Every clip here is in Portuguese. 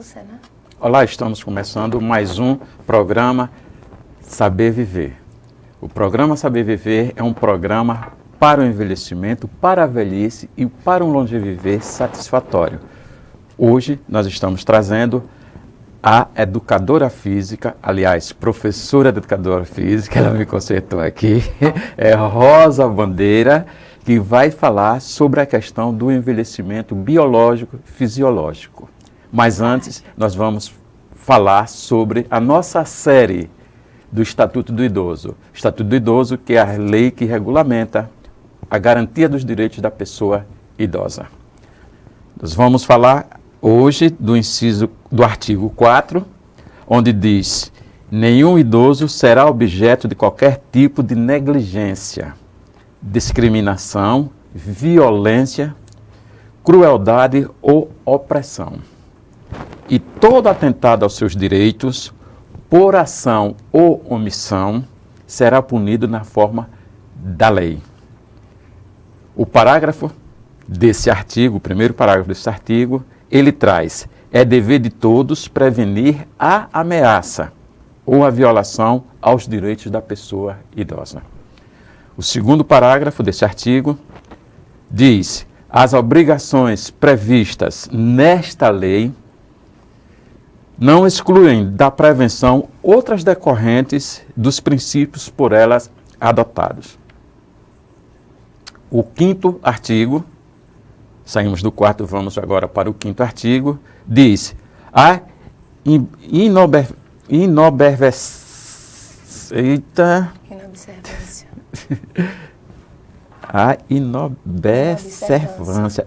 você, né? Olá, estamos começando mais um programa Saber Viver. O programa Saber Viver é um programa para o envelhecimento, para a velhice e para um longeviver satisfatório. Hoje nós estamos trazendo a educadora física, aliás, professora de educadora física, ela me consertou aqui, é Rosa Bandeira, que vai falar sobre a questão do envelhecimento biológico e fisiológico. Mas antes, nós vamos falar sobre a nossa série do Estatuto do Idoso. O Estatuto do Idoso, que é a lei que regulamenta a garantia dos direitos da pessoa idosa. Nós vamos falar hoje do artigo 4, onde diz: nenhum idoso será objeto de qualquer tipo de negligência, discriminação, violência, crueldade ou opressão. E todo atentado aos seus direitos, por ação ou omissão, será punido na forma da lei. O parágrafo desse artigo, o primeiro parágrafo desse artigo, ele traz: é dever de todos prevenir a ameaça ou a violação aos direitos da pessoa idosa. O segundo parágrafo desse artigo diz: as obrigações previstas nesta lei não excluem da prevenção outras decorrentes dos princípios por elas adotados. O quinto artigo, saímos do quarto, vamos agora para o quinto artigo, diz: a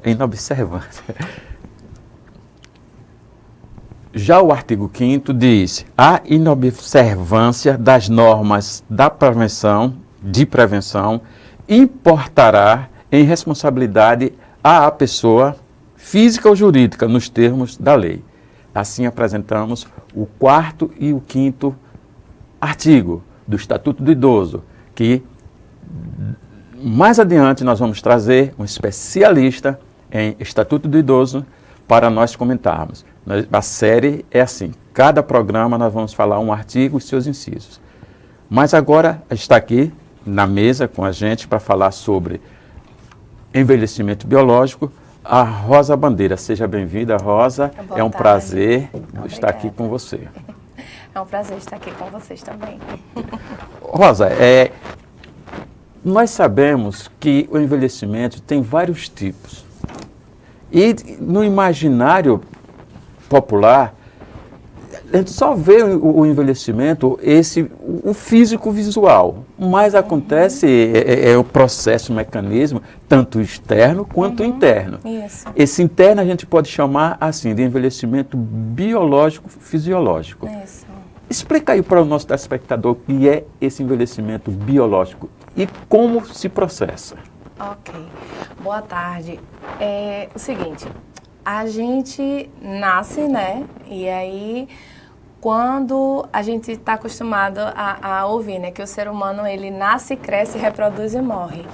inobservância. Já o artigo 5º diz: a inobservância das normas de prevenção importará em responsabilidade à pessoa física ou jurídica nos termos da lei. Assim apresentamos o quarto e o quinto artigo do Estatuto do Idoso, que mais adiante nós vamos trazer um especialista em Estatuto do Idoso para nós comentarmos. A série é assim: cada programa nós vamos falar um artigo e seus incisos. Mas agora está aqui na mesa com a gente para falar sobre envelhecimento biológico a Rosa Bandeira. Seja bem-vinda, Rosa. Boa é um tarde. prazer Obrigada. estar aqui com você. É um prazer estar aqui com vocês também. Rosa, nós sabemos que o envelhecimento tem vários tipos. E no imaginário popular, a gente só vê o envelhecimento, o físico visual, mas acontece o processo, o mecanismo, tanto externo quanto interno. Isso. Esse interno a gente pode chamar assim de envelhecimento biológico-fisiológico. Isso. Explica aí para o nosso telespectador o que é esse envelhecimento biológico e como se processa. Ok. Boa tarde. É o seguinte, a gente nasce, né? E aí, quando a gente está acostumado a ouvir, né? Que o ser humano, ele nasce, cresce, reproduz e morre.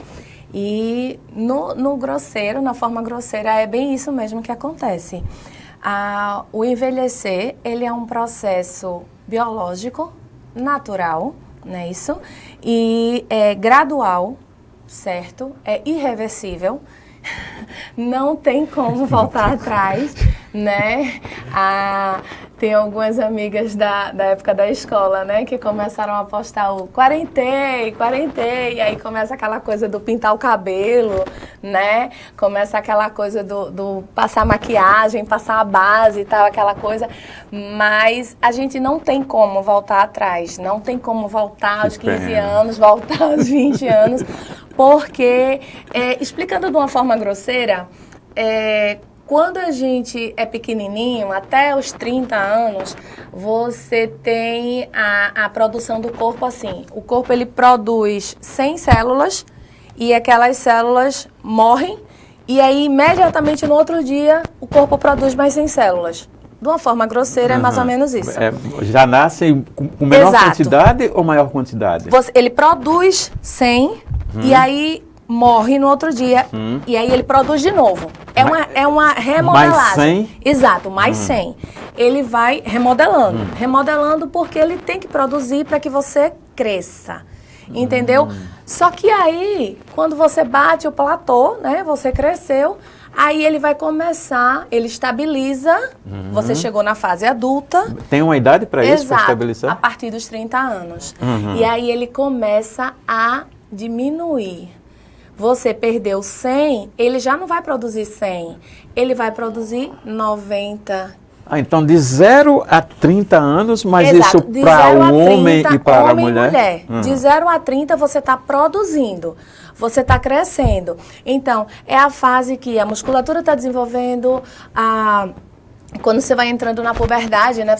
E no grosseiro, na forma grosseira, é bem isso mesmo que acontece. O envelhecer, ele é um processo biológico, natural, não é isso? E é gradual, certo? É irreversível. Não tem como voltar atrás, né? Tem algumas amigas da época da escola, né? Que começaram a postar o quarentei, e aí começa aquela coisa do pintar o cabelo, né? Começa aquela coisa do passar maquiagem, passar a base e tal, aquela coisa. Mas a gente não tem como voltar atrás, não tem como voltar aos 15 anos, voltar aos 20 anos, porque, explicando de uma forma grosseira, quando a gente é pequenininho, até os 30 anos, você tem a produção do corpo assim. O corpo, ele produz 100 células e aquelas células morrem e aí, imediatamente no outro dia, o corpo produz mais 100 células. De uma forma grosseira, é mais ou menos isso. Já nascem com menor quantidade ou maior quantidade? Ele produz 100 e aí morre no outro dia e aí ele produz de novo. É uma remodelagem. Mais 100? Exato, mais 100. ele vai remodelando. Remodelando porque ele tem que produzir para que você cresça. Entendeu? Só que aí, quando você bate o platô, né? Você cresceu, aí ele vai começar, ele estabiliza, você chegou na fase adulta. Tem uma idade para isso, para Exato, estabilizar? a partir dos 30 anos. E aí ele começa a diminuir. Você perdeu 100, ele já não vai produzir 100, ele vai produzir 90. Então, de 0 a 30 anos, mas Exato. isso para o homem e para a mulher? De 0 a 30 você está produzindo, você está crescendo. Então, é a fase que a musculatura está desenvolvendo, quando você vai entrando na puberdade, né?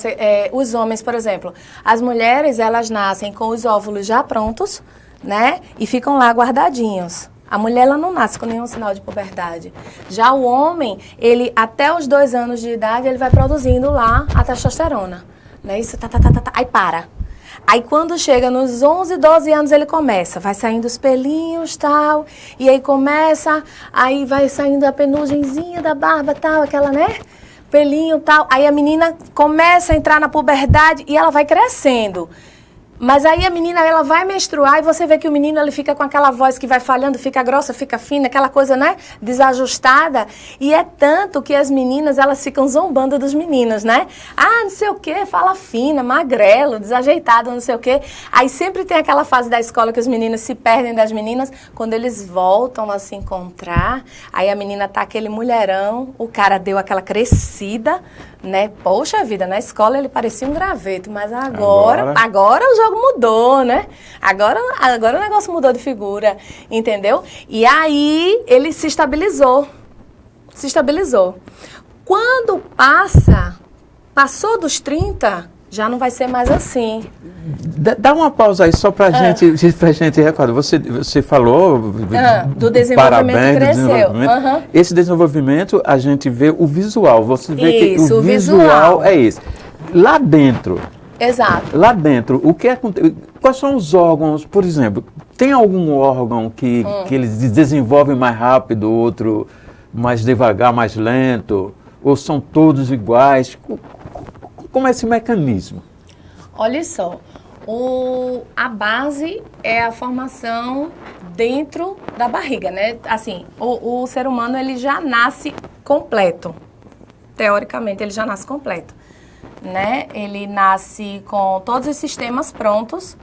Os homens, por exemplo, as mulheres, elas nascem com os óvulos já prontos, né? E ficam lá guardadinhos. A mulher, ela não nasce com nenhum sinal de puberdade. Já o homem, ele, até os 2 anos de idade, ele vai produzindo lá a testosterona. Né? Isso, aí para. Aí quando chega nos 11, 12 anos, ele começa. Vai saindo os pelinhos, tal. E aí começa, aí vai saindo a penugenzinha da barba, tal, aquela, né? Pelinho, tal. Aí a menina começa a entrar na puberdade e ela vai crescendo. Mas aí a menina, ela vai menstruar e você vê que o menino, ele fica com aquela voz que vai falhando, fica grossa, fica fina, aquela coisa, né, desajustada. E é tanto que as meninas, elas ficam zombando dos meninos, né? Ah, não sei o quê, fala fina, magrelo, desajeitado, não sei o quê. Aí sempre tem aquela fase da escola que os meninos se perdem das meninas. Quando eles voltam a se encontrar, aí a menina tá aquele mulherão, o cara deu aquela crescida, né? Poxa vida, na escola ele parecia um graveto, mas agora o jogo mudou, né? Agora o negócio mudou de figura, entendeu? E aí ele se estabilizou. Quando passou dos 30, já não vai ser mais assim. Dá uma pausa aí só para gente recordar. Você falou do desenvolvimento parabéns, que cresceu. Desenvolvimento. Esse desenvolvimento, a gente vê o visual. Você vê Isso, que o visual é esse. Lá dentro. Exato. Lá dentro, o que acontece? Quais são os órgãos, por exemplo? Tem algum órgão que eles desenvolvem mais rápido, outro mais devagar, mais lento? Ou são todos iguais? Como é esse mecanismo? Olha só, a base é a formação dentro da barriga, né? Assim, o ser humano, ele já nasce completo. Teoricamente, ele já nasce completo, né? Ele nasce com todos os sistemas prontos,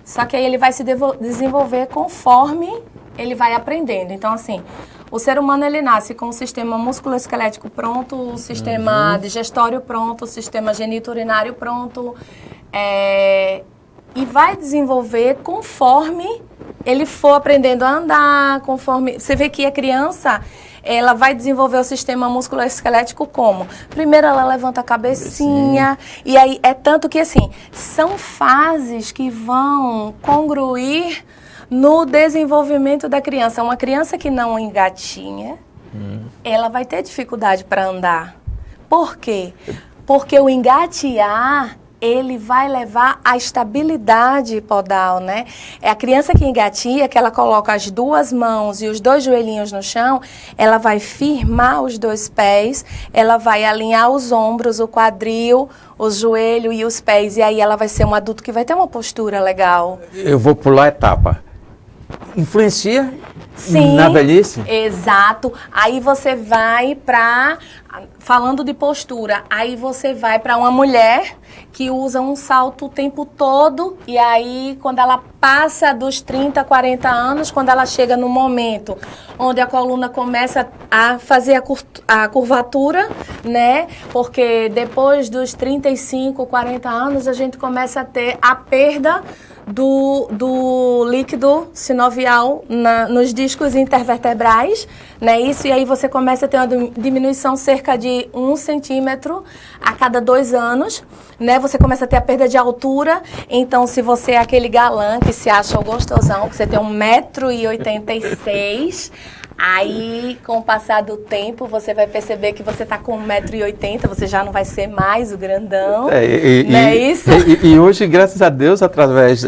só que aí ele vai se desenvolver conforme ele vai aprendendo. Então, assim, o ser humano, ele nasce com o sistema musculoesquelético pronto, o sistema digestório pronto, o sistema geniturinário pronto, e vai desenvolver conforme ele for aprendendo a andar, conforme... Você vê que a criança, ela vai desenvolver o sistema musculoesquelético como? Primeiro ela levanta a cabecinha, e aí é tanto que, assim, são fases que vão congruir no desenvolvimento da criança. Uma criança que não engatinha, ela vai ter dificuldade para andar. Por quê? Porque o engatear, ele vai levar à estabilidade podal, né? É a criança que engatia, que ela coloca as 2 mãos e os 2 joelhinhos no chão, ela vai firmar os 2 pés, ela vai alinhar os ombros, o quadril, o joelho e os pés. E aí ela vai ser um adulto que vai ter uma postura legal. Eu vou pular a etapa. Influencia Sim, na velhice? Exato. Aí você vai para, falando de postura, aí você vai para uma mulher que usa um salto o tempo todo, e aí quando ela passa dos 30, 40 anos, quando ela chega no momento onde a coluna começa a fazer a curvatura, né? Porque depois dos 35, 40 anos, a gente começa a ter a perda do líquido sinovial nos discos intervertebrais, né? Isso, e aí você começa a ter uma diminuição cerca de 1 centímetro a cada 2 anos, né? Você começa a ter a perda de altura. Então, se você é aquele galã que se acha o gostosão, que você tem 1,86 m, aí, com o passar do tempo, você vai perceber que você está com 1,80 m, você já não vai ser mais o grandão, não é isso? E hoje, graças a Deus, através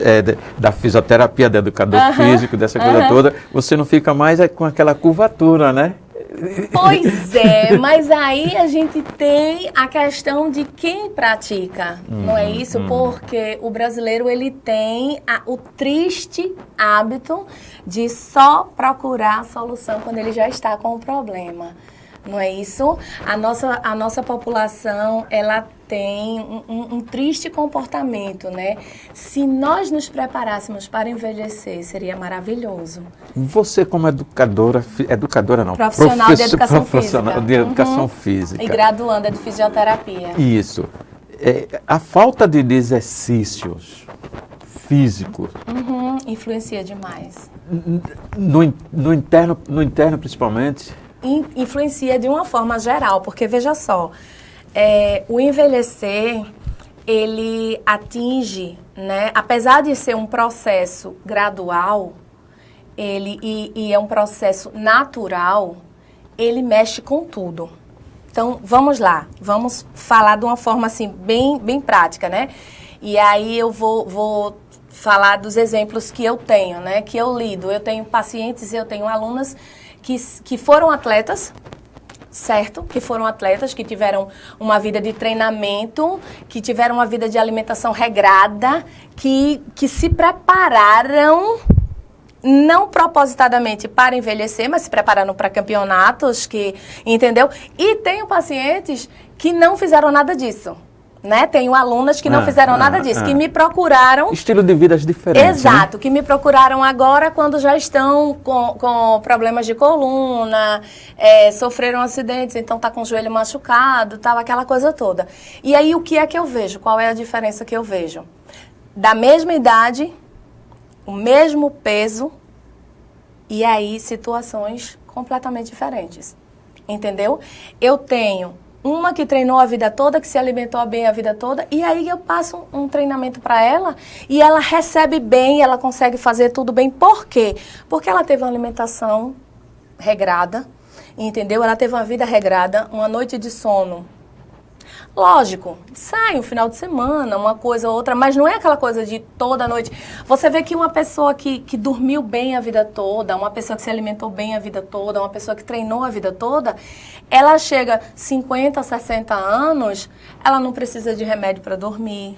da fisioterapia, do educador físico, dessa coisa toda, você não fica mais com aquela curvatura, né? Pois é, mas aí a gente tem a questão de quem pratica, não é isso? Porque o brasileiro, ele tem o triste hábito de só procurar a solução quando ele já está com o problema. Não é isso? A nossa população, ela tem um triste comportamento, né? Se nós nos preparássemos para envelhecer, seria maravilhoso. Você como educadora não, Profissional de educação profissional física. de educação física. E graduanda de fisioterapia. Isso. A falta de exercícios físicos Influencia demais. no interno principalmente. Influencia de uma forma geral, porque veja só, o envelhecer, ele atinge, né, apesar de ser um processo gradual, e é um processo natural, ele mexe com tudo. Então, vamos lá, vamos falar de uma forma assim, bem prática, né? E aí eu vou falar dos exemplos que eu tenho, né, que eu lido. Eu tenho pacientes, eu tenho alunas que foram atletas, certo? Que foram atletas, que tiveram uma vida de treinamento, que tiveram uma vida de alimentação regrada, que se prepararam, não propositadamente para envelhecer, mas se prepararam para campeonatos, entendeu? E tenho pacientes que não fizeram nada disso. Né? Tenho alunas que não fizeram nada disso, que me procuraram... Estilo de vidas diferentes. Exato, né? que me procuraram agora quando já estão com problemas de coluna, sofreram acidentes, então tá com o joelho machucado, tal, aquela coisa toda. E aí o que é que eu vejo? Qual é a diferença que eu vejo? Da mesma idade, o mesmo peso, e aí situações completamente diferentes. Entendeu? Eu tenho uma que treinou a vida toda, que se alimentou bem a vida toda, e aí eu passo um treinamento para ela, e ela recebe bem, ela consegue fazer tudo bem. Por quê? Porque ela teve uma alimentação regrada, entendeu? Ela teve uma vida regrada, uma noite de sono. Lógico, sai um final de semana, uma coisa ou outra, mas não é aquela coisa de toda noite. Você vê que uma pessoa que dormiu bem a vida toda, uma pessoa que se alimentou bem a vida toda, uma pessoa que treinou a vida toda, ela chega 50, 60 anos, ela não precisa de remédio para dormir.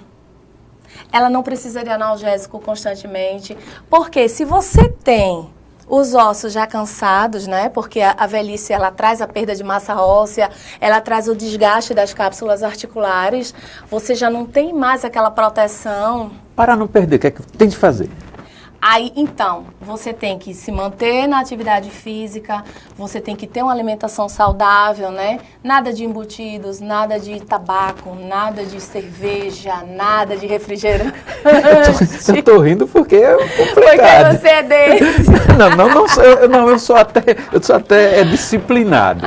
Ela não precisa de analgésico constantemente. Porque se você tem os ossos já cansados, né? Porque a velhice, ela traz a perda de massa óssea, ela traz o desgaste das cápsulas articulares. Você já não tem mais aquela proteção. Para não perder, o que é que tem de fazer? Aí, então, você tem que se manter na atividade física, você tem que ter uma alimentação saudável, né? Nada de embutidos, nada de tabaco, nada de cerveja, nada de refrigerante. Eu tô rindo porque é complicado. Porque você é desse. Eu sou até disciplinado.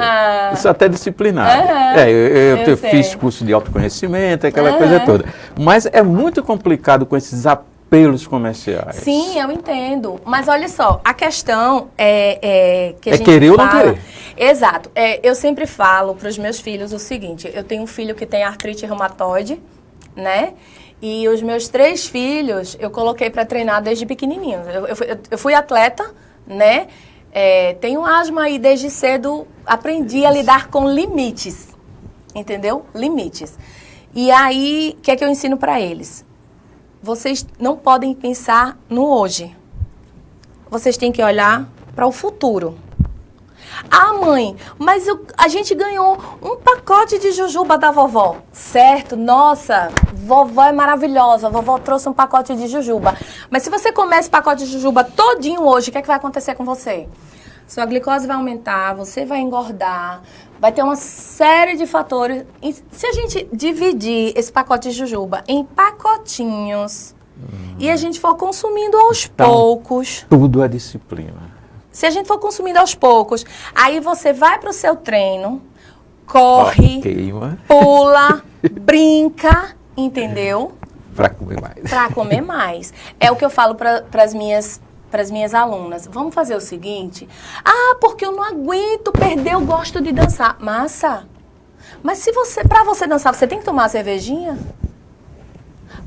Eu sou até disciplinado. Eu fiz curso de autoconhecimento, aquela coisa toda. Mas é muito complicado com esses apelos comerciais. Sim, eu entendo. Mas olha só, a questão que a gente querer fala, ou não querer. Exato. Eu sempre falo para os meus filhos o seguinte: eu tenho um filho que tem artrite reumatoide, né? E os meus 3 filhos eu coloquei para treinar desde pequenininhos. Eu fui atleta, né? Tenho asma e desde cedo aprendi a lidar com limites, entendeu? Limites. E aí, o que é que eu ensino para eles? Vocês não podem pensar no hoje. Vocês têm que olhar para o futuro. Ah, mãe, mas a gente ganhou um pacote de jujuba da vovó. Certo? Nossa, vovó é maravilhosa. A vovó trouxe um pacote de jujuba. Mas se você comer esse pacote de jujuba todinho hoje, o que é que vai acontecer com você? Sua glicose vai aumentar, você vai engordar, vai ter uma série de fatores. E se a gente dividir esse pacote de jujuba em pacotinhos e a gente for consumindo aos poucos... Tudo é disciplina. Se a gente for consumindo aos poucos, aí você vai para o seu treino, corre, pula, brinca, entendeu? Para comer mais. Para comer mais. É o que eu falo para as minhas alunas. Vamos fazer o seguinte: ah, porque eu não aguento perder o gosto de dançar. Massa, mas para você dançar, você tem que tomar uma cervejinha?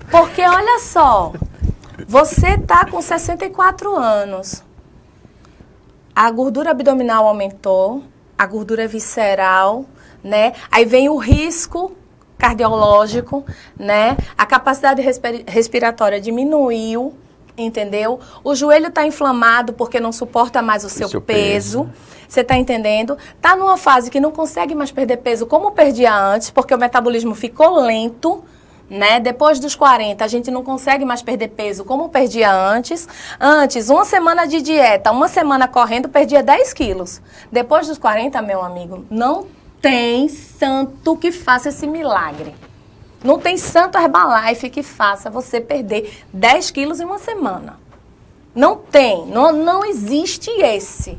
Porque olha só, você tá com 64 anos, a gordura abdominal aumentou, a gordura visceral, né? Aí vem o risco cardiológico, né? A capacidade respiratória diminuiu, entendeu? O joelho está inflamado porque não suporta mais o seu peso. Você está entendendo? Está numa fase que não consegue mais perder peso como perdia antes, porque o metabolismo ficou lento, né? Depois dos 40, a gente não consegue mais perder peso como perdia antes. Antes, uma semana de dieta, uma semana correndo, perdia 10 quilos. Depois dos 40, meu amigo, não tem santo que faça esse milagre. Não tem santo Herbalife que faça você perder 10 quilos em uma semana. Não tem. Não existe esse.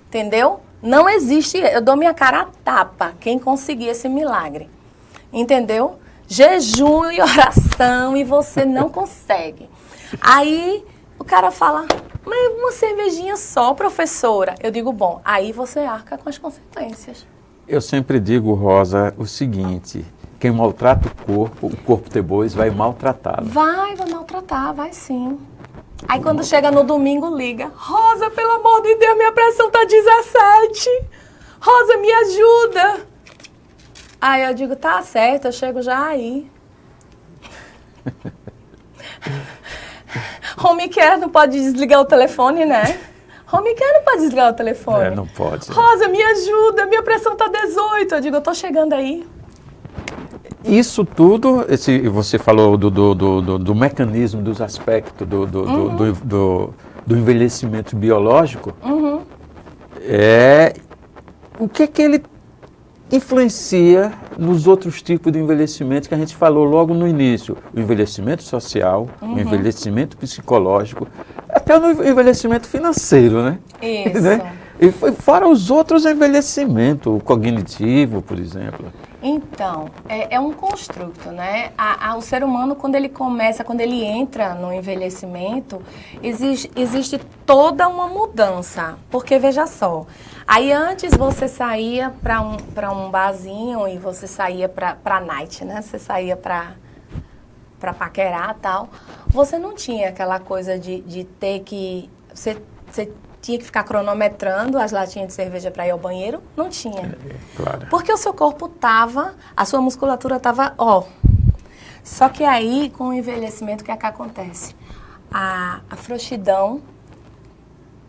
Entendeu? Não existe. Eu dou minha cara a tapa quem conseguir esse milagre. Entendeu? Jejum e oração e você não consegue. Aí o cara fala, mas uma cervejinha só, professora. Eu digo, bom, aí você arca com as consequências. Eu sempre digo, Rosa, o seguinte, quem maltrata o corpo depois vai maltratá-lo. Vai maltratar, vai sim. Aí quando chega no domingo, liga, Rosa, pelo amor de Deus, minha pressão tá 17. Rosa, me ajuda. Aí eu digo, tá certo, eu chego já aí. Home care não pode desligar o telefone, né? Home care não pode desligar o telefone. Não pode. Rosa, me ajuda, minha pressão tá 18. Eu digo, eu tô chegando aí. Isso tudo, você falou do mecanismo, dos aspectos do envelhecimento biológico. O que ele influencia nos outros tipos de envelhecimento que a gente falou logo no início? O envelhecimento social, o envelhecimento psicológico, até o envelhecimento financeiro, né? Isso. Né? E fora os outros envelhecimentos, o cognitivo, por exemplo. Então, é um construto, né? O ser humano, quando ele entra no envelhecimento, existe toda uma mudança. Porque, veja só, aí antes você saía para um barzinho e você saía para night, né? Você saía para paquerar e tal. Você não tinha aquela coisa de ter que... Você tinha que ficar cronometrando as latinhas de cerveja para ir ao banheiro? Não tinha. Claro. Porque o seu corpo a sua musculatura estava, Só que aí, com o envelhecimento, o que é que acontece? A frouxidão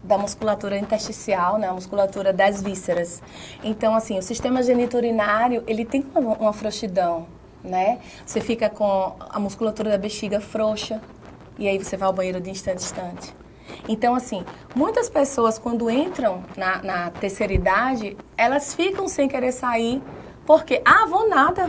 da musculatura intersticial, né? A musculatura das vísceras. Então, assim, o sistema geniturinário, ele tem uma frouxidão, né? Você fica com a musculatura da bexiga frouxa e aí você vai ao banheiro de instante em instante. Então, assim, muitas pessoas, quando entram na terceira idade, elas ficam sem querer sair, porque, vou nada.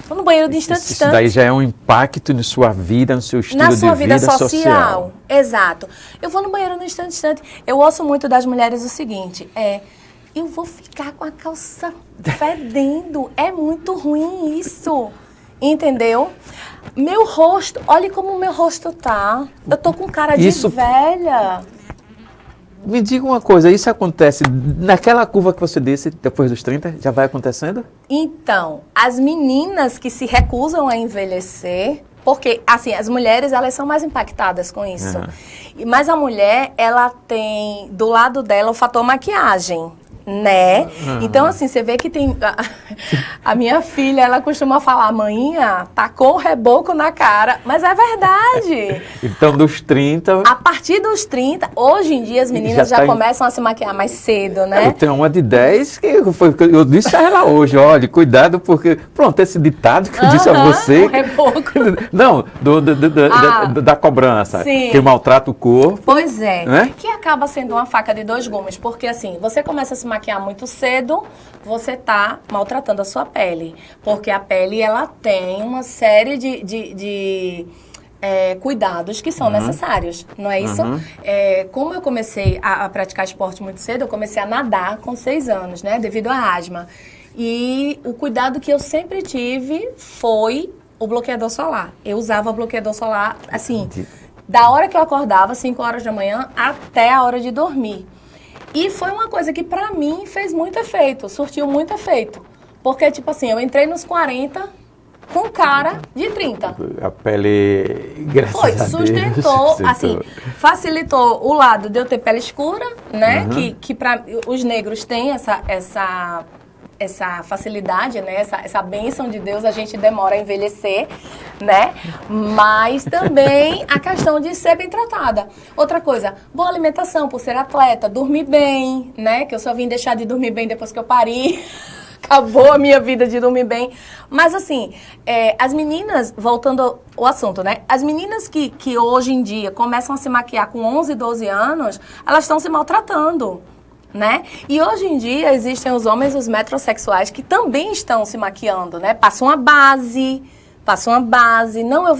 Vou no banheiro de instante em instante. Isso daí já é um impacto na sua vida, no seu estilo de vida social. Na sua vida social. Exato. Eu vou no banheiro no instante em instante. Eu ouço muito das mulheres o seguinte, eu vou ficar com a calça fedendo. É muito ruim isso. Entendeu? Meu rosto, olha como o meu rosto tá. Eu tô com cara de velha. Me diga uma coisa, isso acontece naquela curva que você disse, depois dos 30, já vai acontecendo? Então, as meninas que se recusam a envelhecer, porque, assim, as mulheres, elas são mais impactadas com isso. Mas a mulher, ela tem do lado dela o fator maquiagem. Né? Então, assim, você vê que tem... A minha filha, ela costuma falar, maninha, tacou o reboco na cara. Mas é verdade. Então, dos 30... A partir dos 30, hoje em dia, as meninas já começam a se maquiar mais cedo, né? Eu tenho uma de 10 que eu disse a ela hoje, olha, cuidado, porque... Pronto, esse ditado que eu disse a você... O reboco. Não, da cobrança. Sim. Que maltrata o corpo. Pois é. Né? Que acaba sendo uma faca de dois gumes. Porque, assim, você começa a se maquiar muito cedo, você está maltratando a sua pele. Porque a pele, ela tem uma série de cuidados que são necessários, não é isso? Como eu comecei a praticar esporte muito cedo, eu comecei a nadar com 6 anos, né? Devido à asma. E o cuidado que eu sempre tive foi o bloqueador solar. Eu usava bloqueador solar, assim, da hora que eu acordava, 5 horas da manhã, até a hora de dormir. E foi uma coisa que pra mim fez muito efeito, surtiu muito efeito. Porque, tipo assim, eu entrei nos 40, com cara de 30. A pele, graças Foi, a Deus, sustentou, assim, facilitou o lado de eu ter pele escura, né? Que para os negros têm essa facilidade, né? Essa bênção de Deus, a gente demora a envelhecer, né? Mas também a questão de ser bem tratada. Outra coisa, boa alimentação, por ser atleta, dormir bem, né? Que eu só vim deixar de dormir bem depois que eu pari. Acabou a minha vida de dormir bem. Mas assim, as meninas, voltando ao assunto, né? As meninas que hoje em dia começam a se maquiar com 11, 12 anos, elas estão se maltratando. Né? E hoje em dia existem os homens, os metrosexuais, que também estão se maquiando, né? Passam uma base. Não, eu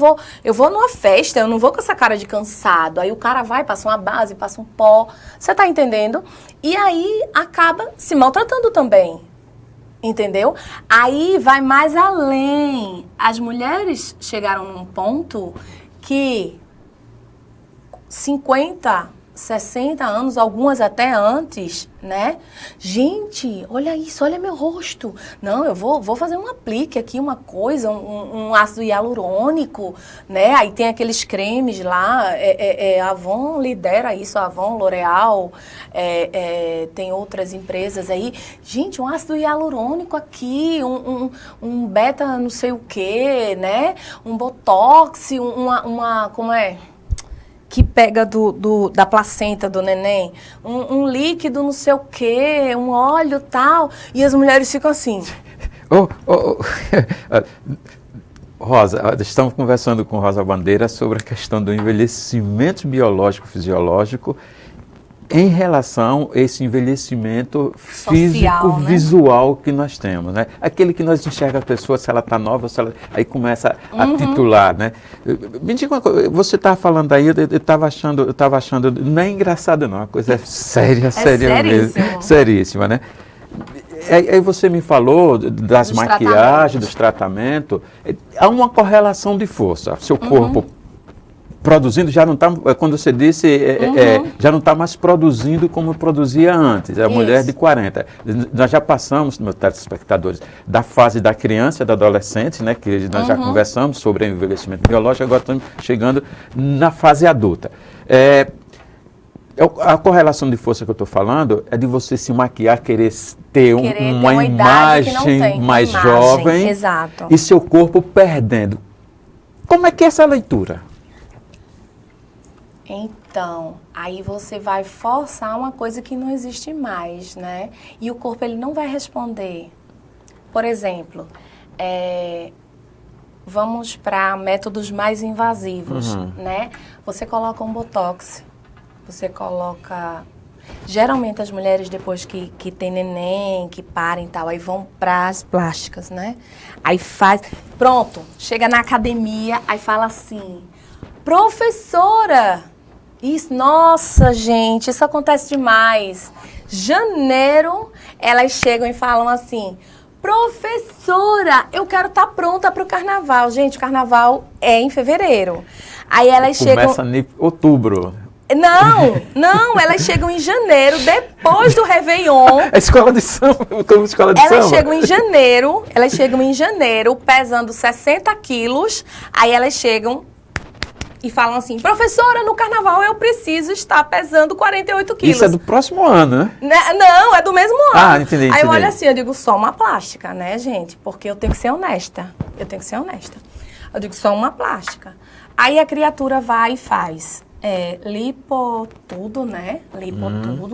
vou numa festa, eu não vou com essa cara de cansado. Aí o cara vai, passa uma base, passa um pó. Você tá entendendo? E aí acaba se maltratando também. Entendeu? Aí vai mais além. As mulheres chegaram num ponto que 50, 60 anos, algumas até antes, né? Gente, olha isso, olha meu rosto. Não, eu vou fazer um aplique aqui, uma coisa, um ácido hialurônico, né? Aí tem aqueles cremes lá, a Avon lidera isso, a Avon, L'Oréal, tem outras empresas aí. Gente, um ácido hialurônico aqui, um beta não sei o quê, né? Um botox, como é? Que pega da placenta do neném, um líquido não sei o quê, um óleo tal, e as mulheres ficam assim. Rosa, estamos conversando com Rosa Bandeira sobre a questão do envelhecimento biológico, fisiológico, em relação a esse envelhecimento físico, né? Visual que nós temos, né? Aquele que nós enxerga a pessoa, se ela está nova, aí começa a titular, né? Me diga uma coisa, você estava falando aí, eu estava achando, não é engraçado não, a coisa é séria mesmo, seríssima, né? Aí você me falou das maquiagens, dos tratamentos, há uma correlação de força, seu corpo produzindo, já não está, quando você disse, já não está mais produzindo como produzia antes, a mulher de 40. Nós já passamos, meus telespectadores, da fase da criança, da adolescente, né, que nós já conversamos sobre o envelhecimento biológico, agora estamos chegando na fase adulta. A correlação de força que eu estou falando é de você se maquiar, querer ter uma imagem mais jovem. Exato. E seu corpo perdendo. Como é que é essa leitura? Então, aí você vai forçar uma coisa que não existe mais, né? E o corpo, ele não vai responder. Por exemplo, vamos para métodos mais invasivos, né? Você coloca um botox, você coloca... Geralmente as mulheres, depois que tem neném, que parem e tal, aí vão para as plásticas, né? Aí faz... Pronto, chega na academia, aí fala assim... Professora... Isso, nossa, gente, isso acontece demais. Janeiro, elas chegam e falam assim... Professora, eu quero estar pronta para o carnaval. Gente, o carnaval é em fevereiro. Aí elas chegam... Começa em outubro. Não, elas chegam em janeiro, depois do Réveillon. É escola de samba, como escola de samba. Elas chegam em janeiro, pesando 60 quilos, aí elas chegam e falam assim, professora, no carnaval eu preciso estar pesando 48 quilos. Isso é do próximo ano, né? Não, é do mesmo ano. Ah, entendi. Aí eu olho assim, eu digo, só uma plástica, né, gente? Porque eu tenho que ser honesta. Eu digo, só uma plástica. Aí a criatura vai e faz... lipo tudo, né?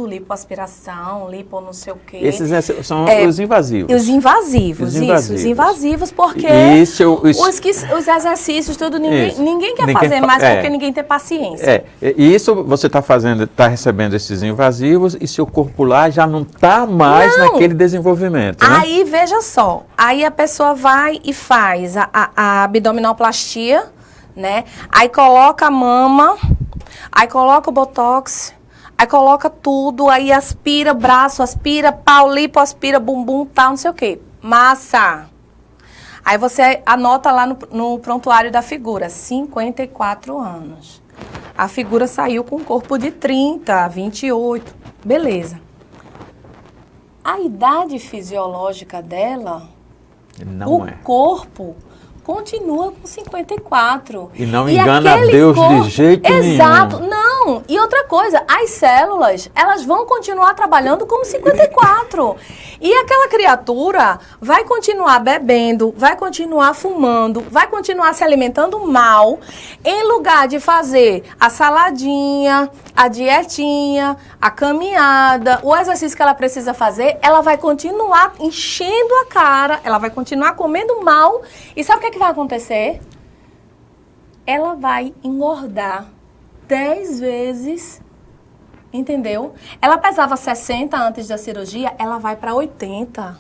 Lipoaspiração, lipo não sei o quê. Esses são os invasivos. Os invasivos, porque os exercícios, tudo, ninguém quer fazer mais porque ninguém tem paciência. E isso você está recebendo esses invasivos e seu corpo lá já não está mais naquele desenvolvimento, né? Aí, veja só, aí a pessoa vai e faz a abdominoplastia, né? Aí coloca a mama... Aí coloca o botox, aí coloca tudo, aí aspira braço, aspira pau, lipo, aspira bumbum, tal, não sei o quê. Massa. Aí você anota lá no prontuário da figura, 54 anos. A figura saiu com um corpo de 30, 28, beleza. A idade fisiológica dela, não corpo continua com 54. E não engana Deus de jeito nenhum. Exato, não. E outra coisa, as células, elas vão continuar trabalhando como 54. E aquela criatura vai continuar bebendo, vai continuar fumando, vai continuar se alimentando mal, em lugar de fazer a saladinha, a dietinha, a caminhada, o exercício que ela precisa fazer, ela vai continuar enchendo a cara, ela vai continuar comendo mal. E sabe o que é que vai acontecer? Ela vai engordar 10 vezes, entendeu? Ela pesava 60 antes da cirurgia, ela vai para 80.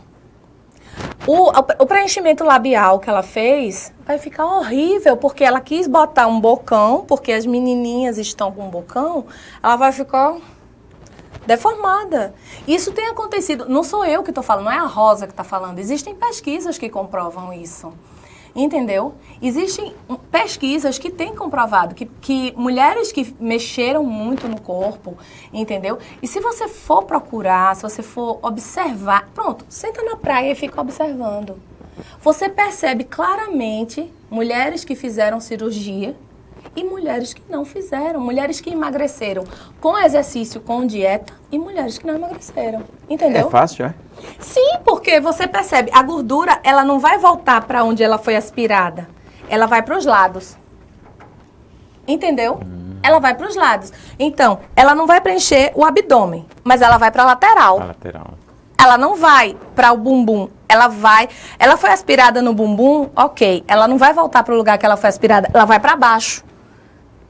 O preenchimento labial que ela fez vai ficar horrível, porque ela quis botar um bocão, porque as menininhas estão com um bocão, ela vai ficar deformada. Isso tem acontecido, não sou eu que estou falando, não é a Rosa que está falando, existem pesquisas que comprovam isso. Entendeu? Existem pesquisas que têm comprovado que mulheres que mexeram muito no corpo, entendeu? E se você for procurar, se você for observar, pronto, senta na praia e fica observando. Você percebe claramente mulheres que fizeram cirurgia e mulheres que não fizeram, mulheres que emagreceram com exercício, com dieta e mulheres que não emagreceram, entendeu? É fácil, é? Sim, porque você percebe, a gordura, ela não vai voltar para onde ela foi aspirada, ela vai para os lados, entendeu? Ela vai para os lados. Então, ela não vai preencher o abdômen, mas ela vai para a lateral. A lateral. Ela não vai para o bumbum, ela foi aspirada no bumbum, ok, ela não vai voltar para o lugar que ela foi aspirada, ela vai para baixo.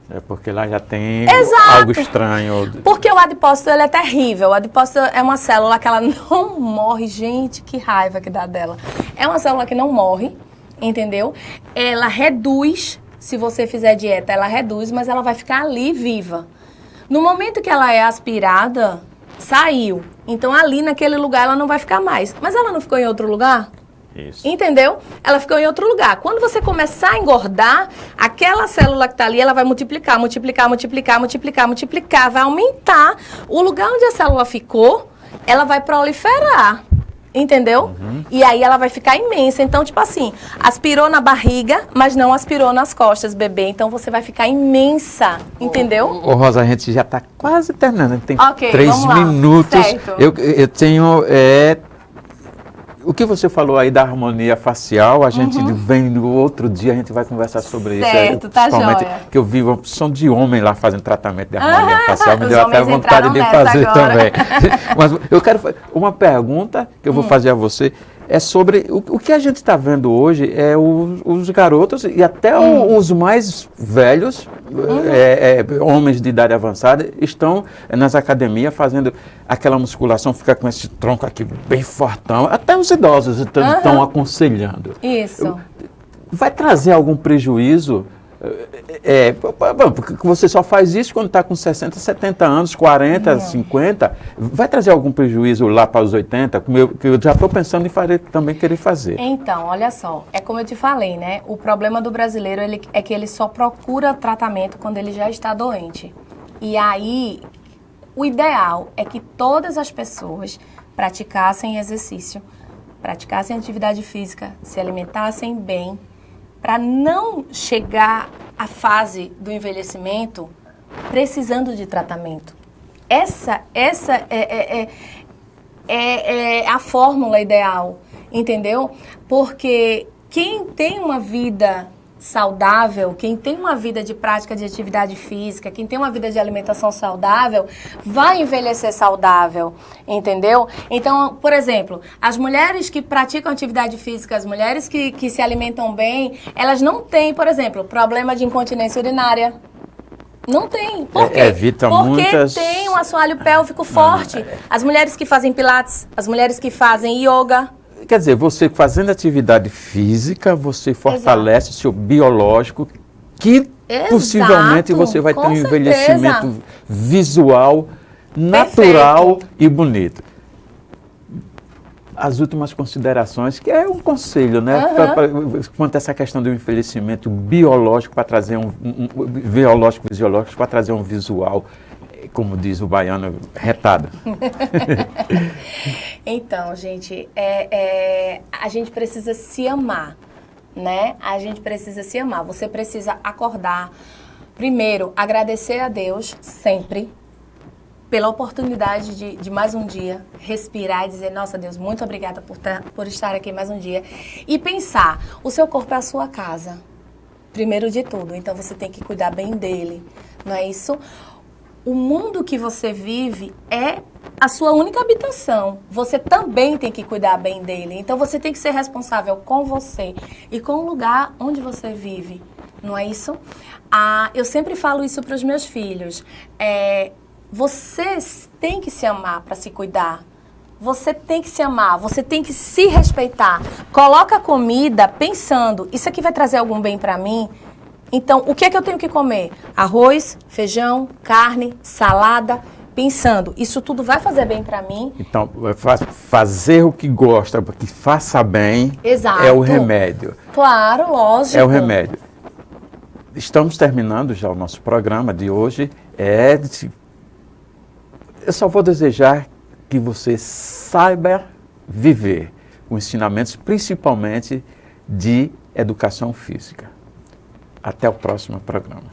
É porque lá já tem Exato. algo estranho. Porque o adipócito, ele é terrível. O adipócito é uma célula que ela não morre. Gente, que raiva que dá dela. É uma célula que não morre, entendeu? Ela reduz, se você fizer dieta, ela reduz, mas ela vai ficar ali viva. No momento que ela é aspirada, saiu. Então, ali naquele lugar, ela não vai ficar mais. Mas ela não ficou em outro lugar? Isso. Entendeu? Ela ficou em outro lugar. Quando você começar a engordar, aquela célula que está ali, ela vai multiplicar, vai aumentar. O lugar onde a célula ficou, ela vai proliferar. Entendeu? E aí ela vai ficar imensa. Então, tipo assim, aspirou na barriga, mas não aspirou nas costas, bebê. Então, você vai ficar imensa. Entendeu? Ô, Rosa, a gente já está quase terminando. Tem Ok, 3 vamos lá. minutos. Certo. Eu tenho... O que você falou aí da harmonia facial, a gente vem no outro dia, a gente vai conversar sobre isso. Certo, tá joia. Que eu vi uma opção de homem lá fazendo tratamento de harmonia facial, me Os deu até homens vontade de entraram fazer nessa agora. também. Mas eu quero uma pergunta que eu vou fazer a você, é sobre o que a gente está vendo hoje, é os garotos e até os mais velhos, homens de idade avançada, estão nas academias fazendo aquela musculação, fica com esse tronco aqui bem fortão, até os idosos estão aconselhando. Isso. Vai trazer algum prejuízo? Porque você só faz isso quando está com 60, 70 anos, 40, 50. Vai trazer algum prejuízo lá para os 80? Que eu já estou pensando em também querer fazer. Então, olha só, é como eu te falei, né? O problema do brasileiro é que ele só procura tratamento quando ele já está doente. E aí, o ideal é que todas as pessoas praticassem exercício, praticassem atividade física, se alimentassem bem, para não chegar à fase do envelhecimento precisando de tratamento. Essa é a fórmula ideal, entendeu? Porque quem tem uma vida saudável, quem tem uma vida de prática de atividade física, quem tem uma vida de alimentação saudável, vai envelhecer saudável, entendeu? Então, por exemplo, as mulheres que praticam atividade física, as mulheres que se alimentam bem, elas não têm, por exemplo, problema de incontinência urinária. Não tem. Por quê? Evita muitas... Porque tem um assoalho pélvico forte. As mulheres que fazem pilates, as mulheres que fazem yoga. Quer dizer, você fazendo atividade física, você fortalece o seu biológico, que possivelmente você vai ter um envelhecimento visual, natural e bonito. As últimas considerações, que é um conselho, né? Quanto a essa questão do envelhecimento biológico para trazer biológico, fisiológico, para trazer um visual, como diz o baiano, retado. Então, gente, a gente precisa se amar, né? A gente precisa se amar. Você precisa acordar. Primeiro, agradecer a Deus sempre pela oportunidade de mais um dia, respirar e dizer, nossa Deus, muito obrigada por estar aqui mais um dia. E pensar, o seu corpo é a sua casa, primeiro de tudo, então você tem que cuidar bem dele, não é isso? O mundo que você vive é a sua única habitação, você também tem que cuidar bem dele, então você tem que ser responsável com você e com o lugar onde você vive, não é isso? Eu sempre falo isso para os meus filhos, vocês têm que se amar para se cuidar. Você tem que se amar, você tem que se respeitar. Coloca a comida pensando, isso aqui vai trazer algum bem para mim? Então, o que é que eu tenho que comer? Arroz, feijão, carne, salada, pensando, isso tudo vai fazer bem para mim? Então, fazer o que gosta, que faça bem, Exato. É o remédio. Claro, lógico. É o remédio. Estamos terminando já o nosso programa de hoje. Eu só vou desejar que você saiba viver com ensinamentos, principalmente de educação física. Até o próximo programa.